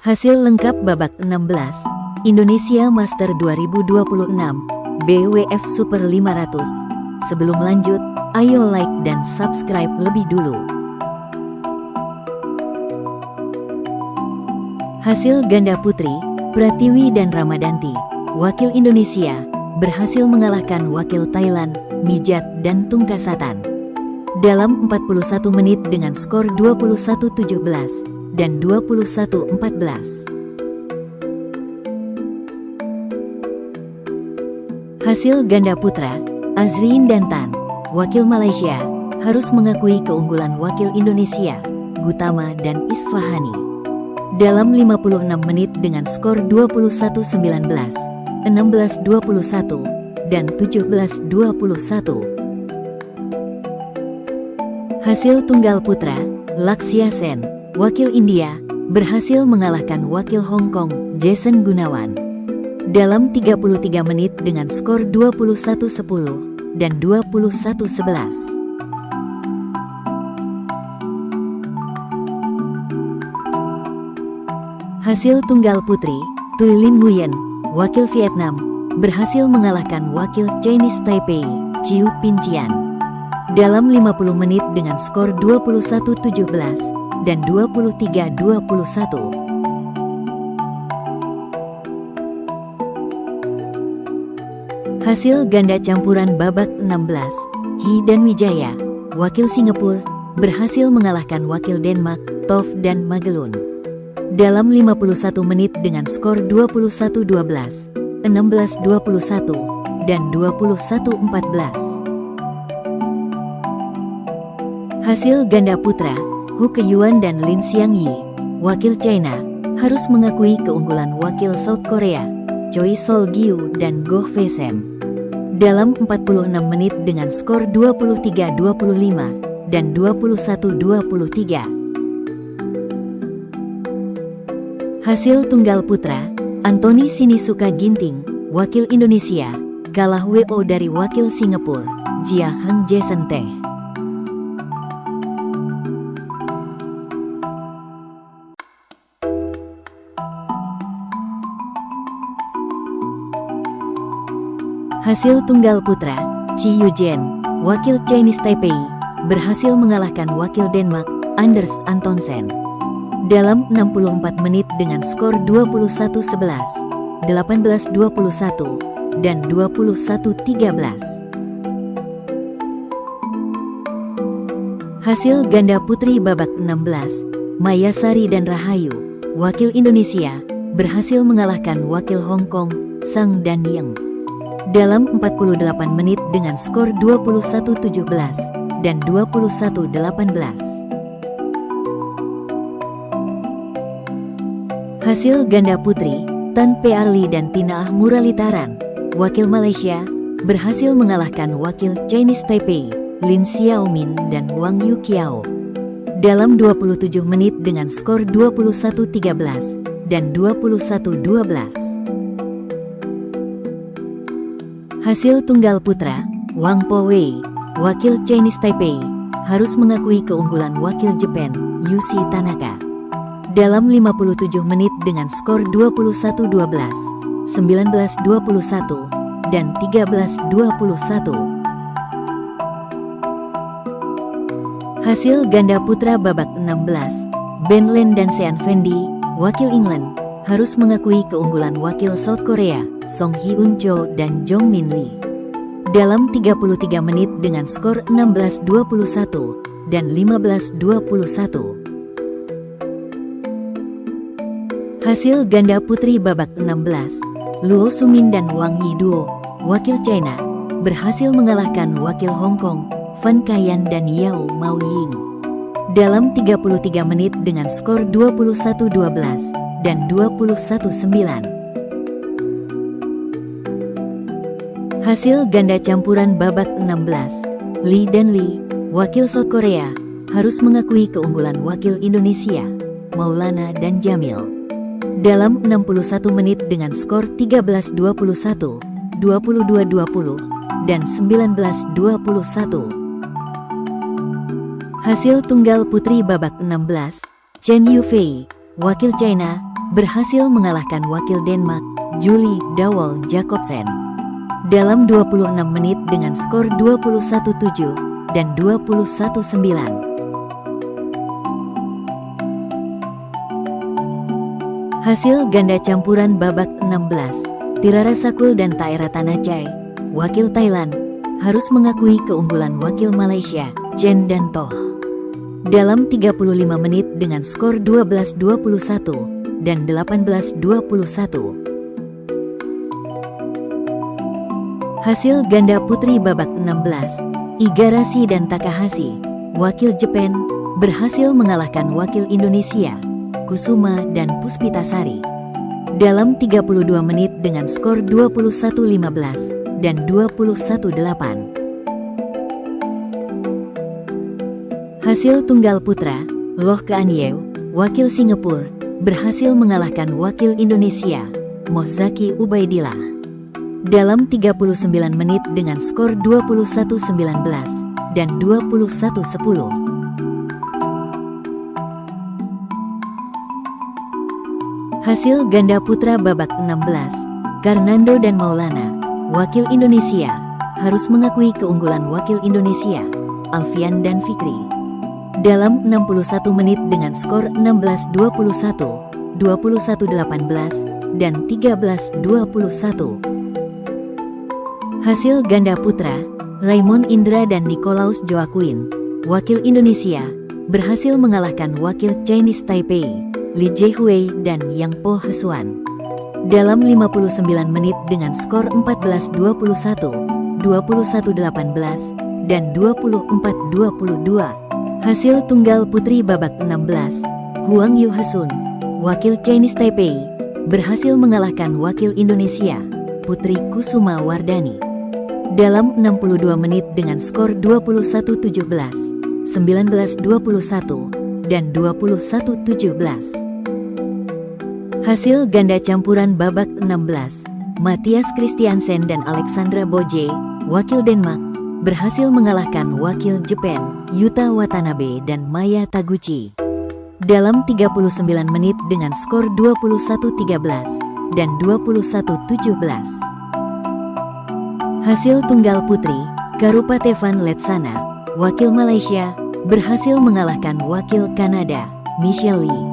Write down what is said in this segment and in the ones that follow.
Hasil lengkap babak 16 Indonesia Master 2026 BWF Super 500. Sebelum lanjut, ayo like dan subscribe lebih dulu. Hasil ganda putri, Pratiwi dan Ramadanti, wakil Indonesia, berhasil mengalahkan wakil Thailand, Mijat dan Tungkasatan dalam 41 menit dengan skor 21-17 dan 21-14. Hasil ganda putra, Azrin dan Tan, wakil Malaysia, harus mengakui keunggulan wakil Indonesia, Gutama dan Isfahani dalam 56 menit dengan skor 21-19, 16-21, dan 17-21. Hasil tunggal putra, Lakshya Sen, wakil India, berhasil mengalahkan wakil Hong Kong, Jason Gunawan dalam 33 menit dengan skor 21-10 dan 21-11. Hasil tunggal putri, Thuy Linh Nguyen, wakil Vietnam, berhasil mengalahkan wakil Chinese Taipei, Chiu Pin Chian dalam 50 menit dengan skor 21-17 dan 23-21. Hasil ganda campuran babak 16, Hee dan Wijaya, wakil Singapura, berhasil mengalahkan wakil Denmark, Tov dan Magelun dalam 51 menit dengan skor 21-12, 16-21, dan 21-14. Hasil ganda putra, Hu Keyuan dan Lin Xiangyi, wakil China, harus mengakui keunggulan wakil South Korea, Choi Sol-gyu dan Goh Wei-sem dalam 46 menit dengan skor 23-25 dan 21-23. Hasil tunggal putra, Anthony Sinisuka Ginting, wakil Indonesia, kalah WO dari wakil Singapura, Jia Hang Jason Teh. Hasil tunggal putra, Chi Yujian, wakil Chinese Taipei, berhasil mengalahkan wakil Denmark, Anders Antonsen dalam 64 menit dengan skor 21-11, 18-21, dan 21-13. Hasil ganda putri babak 16, Maya Sari dan Rahayu, wakil Indonesia, berhasil mengalahkan wakil Hong Kong, Sang dan Yang dalam 48 menit dengan skor 21-17 dan 21-18. Hasil ganda putri, Tan Pearli dan Tina Muralitaran, wakil Malaysia, berhasil mengalahkan wakil Chinese Taipei, Lin Xiaomin dan Wang Yuqiao dalam 27 menit dengan skor 21-13 dan 21-12. Hasil tunggal putra, Wang Po-wei, wakil Chinese Taipei, harus mengakui keunggulan wakil Jepang, Yushi Tanaka dalam 57 menit dengan skor 21-12, 19-21, dan 13-21. Hasil ganda putra babak 16, Ben Lin dan Sean Fendi, wakil England, harus mengakui keunggulan wakil South Korea, Song Hyun Cho dan Jong Min Lee dalam 33 menit dengan skor 16-21 dan 15-21. Hasil ganda putri babak 16, Luo Sumin dan Wang Yi duo, wakil China, berhasil mengalahkan wakil Hong Kong, Fan Kayan dan Yao Mao Ying dalam 33 menit dengan skor 21-12 dan 21-9. Hasil ganda campuran babak 16, Lee dan Lee, wakil South Korea, harus mengakui keunggulan wakil Indonesia, Maulana dan Jamil dalam 61 menit dengan skor 13-21, 22-20, dan 19-21. Hasil tunggal putri babak 16, Chen Yufei, wakil China, berhasil mengalahkan wakil Denmark, Julie Dawol Jacobsen, dalam 26 menit dengan skor 21-7 dan 21-9. Hasil ganda campuran babak 16, Tirara Sakul dan Taera Tanachai, wakil Thailand, harus mengakui keunggulan wakil Malaysia, Chen dan Toh, dalam 35 menit dengan skor 12-21 dan 18-21. Hasil ganda putri babak 16, Igarashi dan Takahashi, wakil Jepang, berhasil mengalahkan wakil Indonesia, Kusuma dan Puspitasari, dalam 32 menit dengan skor 21-15 dan 21-8. Hasil tunggal putra, Loh Kean Yew, wakil Singapura, berhasil mengalahkan wakil Indonesia, Mohzaki Ubaidillah, dalam 39 menit dengan skor 21-19 dan 21-10. Hasil ganda putra babak 16, Karnando dan Maulana, wakil Indonesia, harus mengakui keunggulan wakil Indonesia, Alfian dan Fikri, dalam 61 menit dengan skor 16-21, 21-18, dan 13-21. Hasil ganda putra, Raymond Indra dan Nicolaus Joaquin, wakil Indonesia, berhasil mengalahkan wakil Chinese Taipei, Li Jihui dan Yang Po Hesuan, dalam 59 menit dengan skor 14-21, 21-18, dan 24-22. Hasil tunggal putri babak 16, Huang Yu Hesun, wakil Chinese Taipei, berhasil mengalahkan wakil Indonesia, Putri Kusuma Wardani, dalam 62 menit dengan skor 21-17, 19-21, dan 21-17. Hasil ganda campuran babak 16, Mathias Christiansen dan Alexandra Boje, wakil Denmark, berhasil mengalahkan wakil Jepang, Yuta Watanabe dan Maya Taguchi, dalam 39 menit dengan skor 21-13 dan 21-17. Hasil tunggal putri, Karupatevan Letsana, wakil Malaysia, berhasil mengalahkan wakil Kanada, Michelle Lee,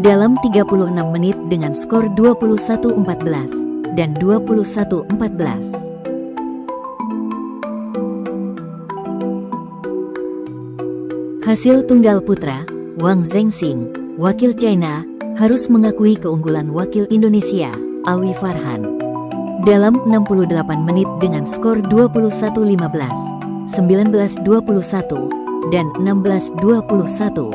dalam 36 menit dengan skor 21-14 dan 21-14. Hasil tunggal putra, Wang Zhengxing, wakil China, harus mengakui keunggulan wakil Indonesia, Alwi Farhan, dalam 68 menit dengan skor 21-15, 19-21, dan 16-21.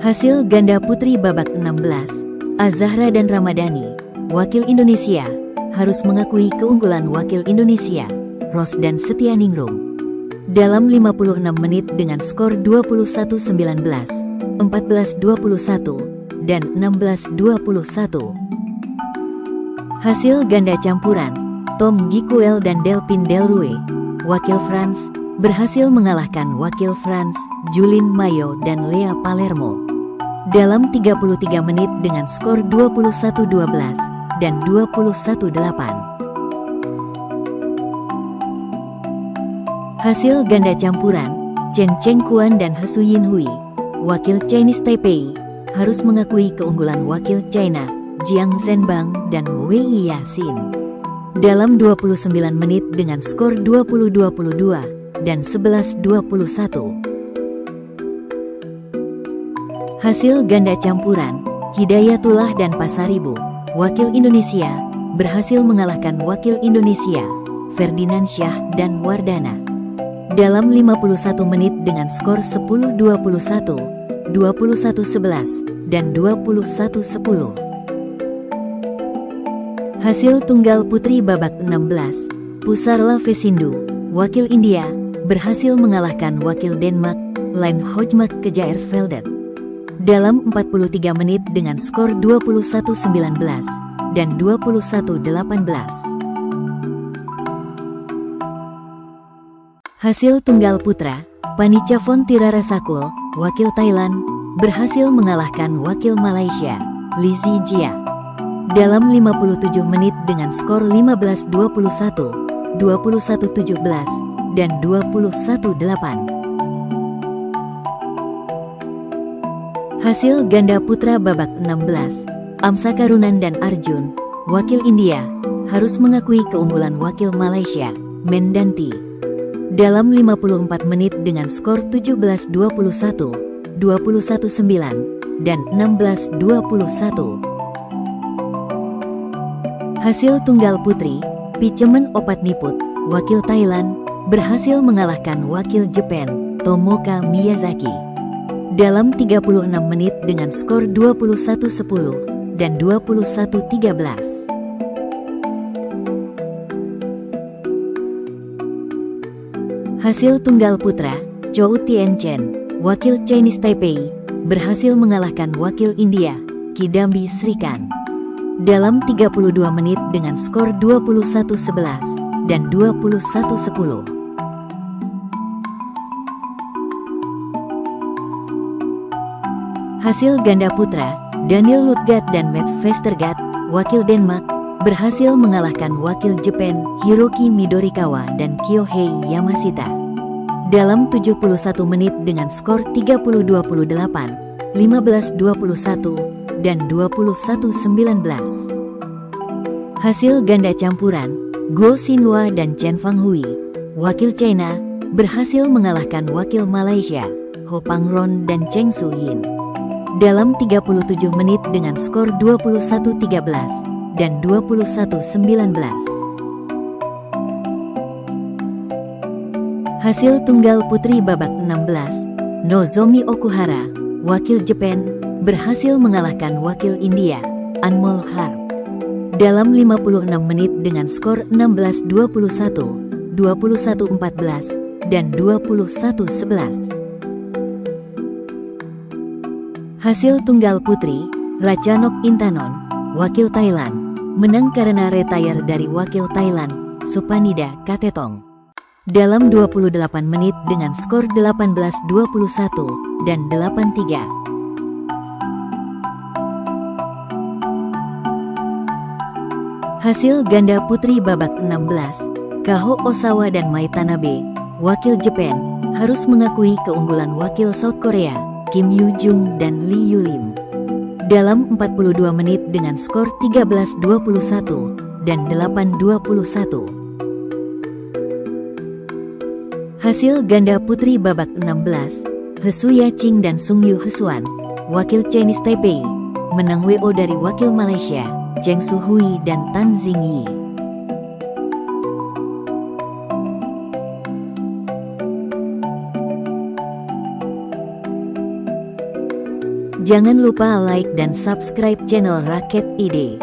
Hasil ganda putri babak 16, Azahra dan Ramadhani, wakil Indonesia, harus mengakui keunggulan wakil Indonesia, Rosdan Setianingrum, dalam 56 menit dengan skor 21-19, 14-21, dan 16-21. Hasil ganda campuran, Tom Gikuel dan Delphine Delrue, wakil France, berhasil mengalahkan wakil France, Julien Mayo dan Lea Palermo, dalam 33 menit dengan skor 21-12 dan 21-8. Hasil ganda campuran, Chen Chengkuan dan He Yinhui, wakil Chinese Taipei, harus mengakui keunggulan wakil China, Jiang Zhenbang dan Wei Yaxin, dalam 29 menit dengan skor 20-22 dan 11-21. Hasil ganda campuran, Hidayatullah dan Pasaribu, wakil Indonesia, berhasil mengalahkan wakil Indonesia, Ferdinand Syah dan Wardana, dalam 51 menit dengan skor 10-21, 21-11, dan 21-10. Hasil tunggal putri babak 16, Pusarla Vesindu, wakil India, berhasil mengalahkan wakil Denmark, Line Hojmark Kjaersveldet, dalam 43 menit dengan skor 21-19 dan 21-18. Hasil tunggal putra, Panichavon Tirara Sakul, wakil Thailand, berhasil mengalahkan wakil Malaysia, Li Zijia. Dalam 57 menit dengan skor 15-21, 21-17, dan 21-8. Hasil ganda putra babak 16, Amsa Karunan dan Arjun, wakil India, harus mengakui keunggulan wakil Malaysia, Mendanti. Dalam 54 menit dengan skor 17-21, 21-9, dan 16-21. Hasil tunggal putri, Pichemen Opatniput, wakil Thailand, berhasil mengalahkan wakil Jepang, Tomoka Miyazaki. Dalam 36 menit dengan skor 21-10 dan 21-13. Hasil tunggal putra, Chou Tien-chen, wakil Chinese Taipei, berhasil mengalahkan wakil India, Kidambi Srikanth. Dalam 32 menit dengan skor 21-11 dan 21-10. Hasil ganda putra, Daniel Lutgat dan Mats Vestergaard, wakil Denmark, berhasil mengalahkan wakil Jepang, Hiroki Midorikawa dan Kyohei Yamashita. Dalam 71 menit dengan skor 30-28, 15-21, dan 21-19. Hasil ganda campuran, Guo Xinhua dan Chen Fanghui, wakil China, berhasil mengalahkan wakil Malaysia, Ho Pangron dan Cheng Su-yin. Dalam 37 menit dengan skor 21-13 dan 21-19. Hasil tunggal putri babak 16, Nozomi Okuhara, wakil Jepang, berhasil mengalahkan wakil India, Anmol Harp. Dalam 56 menit dengan skor 16-21, 21-14, dan 21-11. Hasil tunggal putri, Ratchanok Intanon, wakil Thailand, menang karena retire dari wakil Thailand, Supanida Katetong. Dalam 28 menit dengan skor 18-21 dan 8-3. Hasil ganda putri babak 16, Kaho Osawa dan Mai Tanabe, wakil Jepang, harus mengakui keunggulan wakil South Korea, Kim Yoo-jung dan Lee Yu-lim. Dalam 42 menit dengan skor 13-21 dan 8-21. Hasil ganda putri babak 16, Hesu Yaching dan Sung Yu Hesuan, wakil Chinese Taipei, menang WO dari wakil Malaysia, Cheng Su-hui dan Tan Xingyi. Jangan lupa like dan subscribe channel Raket ID.